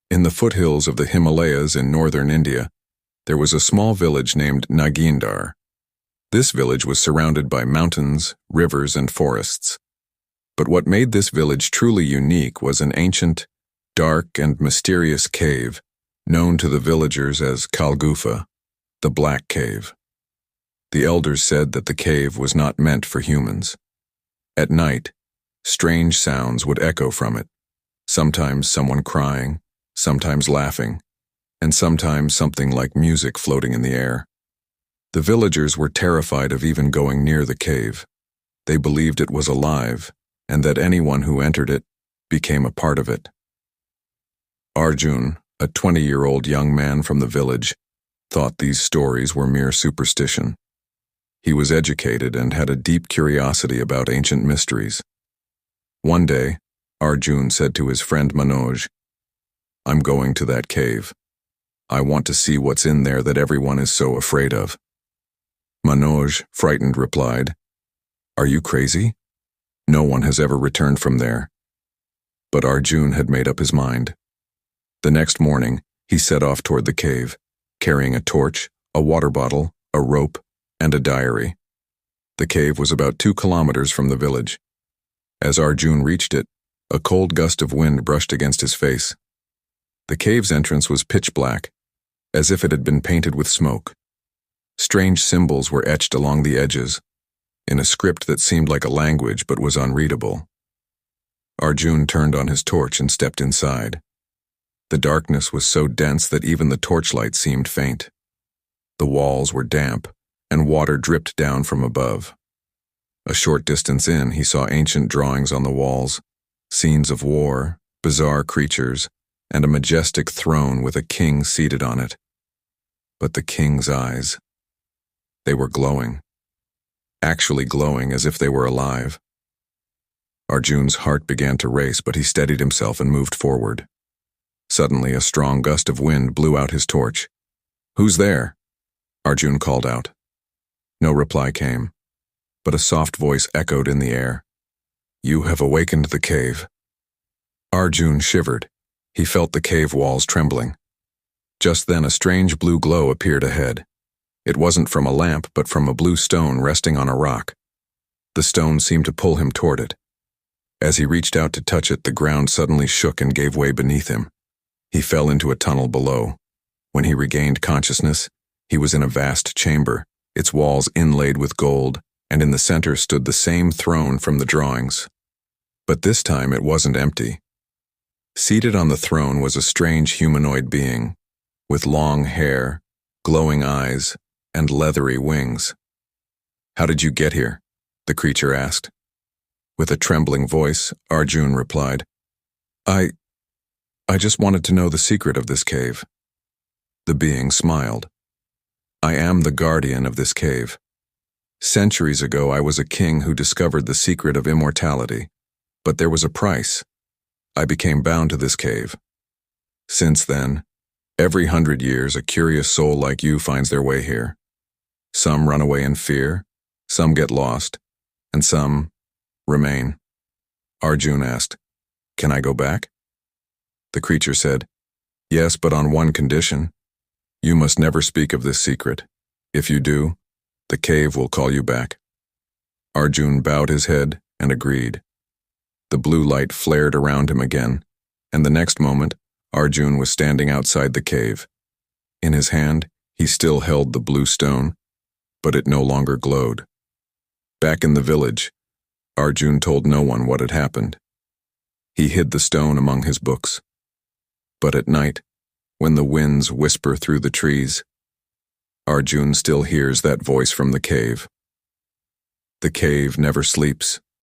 In the foothills of the Himalayas in northern India, there was a small village named Nageendhaar. This village was surrounded by mountains, rivers, and forests. But what made this village truly unique was an ancient, dark, and mysterious cave known to the villagers as Kaalgufa, the Black Cave. The elders said that the cave was not meant for humans. At night, strange sounds would echo from it, sometimes someone crying, sometimes laughing, and sometimes something like music floating in the air. The villagers were terrified of even going near the cave. They believed it was alive, and that anyone who entered it became a part of it. Arjun, a 20-year-old young man from the village, thought these stories were mere superstition. He was educated and had a deep curiosity about ancient mysteries. One day, Arjun said to his friend Manoj, "I'm going to that cave. I want to see what's in there that everyone is so afraid of." Manoj, frightened, replied, "Are you crazy? No one has ever returned from there." But Arjun had made up his mind. The next morning, he set off toward the cave, carrying a torch, a water bottle, a rope, and a diary. The cave was about 2 kilometers from the village. As Arjun reached it, a cold gust of wind brushed against his face. The cave's entrance was pitch black, as if it had been painted with smoke. Strange symbols were etched along the edges, in a script that seemed like a language but was unreadable. Arjun turned on his torch and stepped inside. The darkness was so dense that even the torchlight seemed faint. The walls were damp, and water dripped down from above. A short distance in, he saw ancient drawings on the walls, scenes of war, bizarre creatures, and a majestic throne with a king seated on it. But the king's eyes, they were glowing, actually glowing as if they were alive. Arjun's heart began to race, but he steadied himself and moved forward. Suddenly, a strong gust of wind blew out his torch. "Who's there?" Arjun called out. No reply came, but a soft voice echoed in the air. "You have awakened the cave." Arjun shivered. He felt the cave walls trembling. Just then, a strange blue glow appeared ahead. It wasn't from a lamp, but from a blue stone resting on a rock. The stone seemed to pull him toward it. As he reached out to touch it, the ground suddenly shook and gave way beneath him. He fell into a tunnel below. When he regained consciousness, he was in a vast chamber, its walls inlaid with gold, and in the center stood the same throne from the drawings. But this time it wasn't empty. Seated on the throne was a strange humanoid being, with long hair, glowing eyes, and leathery wings. "How did you get here?" the creature asked. With a trembling voice, Arjun replied, I just wanted to know the secret of this cave." The being smiled. "I am the guardian of this cave. Centuries ago, I was a king who discovered the secret of immortality, but there was a price. I became bound to this cave. Since then, every 100 years, a curious soul like you finds their way here. Some run away in fear, some get lost, and some remain." Arjun asked, "Can I go back?" The creature said, "Yes, but on one condition. You must never speak of this secret. If you do, the cave will call you back." Arjun bowed his head and agreed. The blue light flared around him again, and the next moment, Arjun was standing outside the cave. In his hand, he still held the blue stone, but it no longer glowed. Back in the village, Arjun told no one what had happened. He hid the stone among his books. But at night, when the winds whisper through the trees, Arjun still hears that voice from the cave. The cave never sleeps.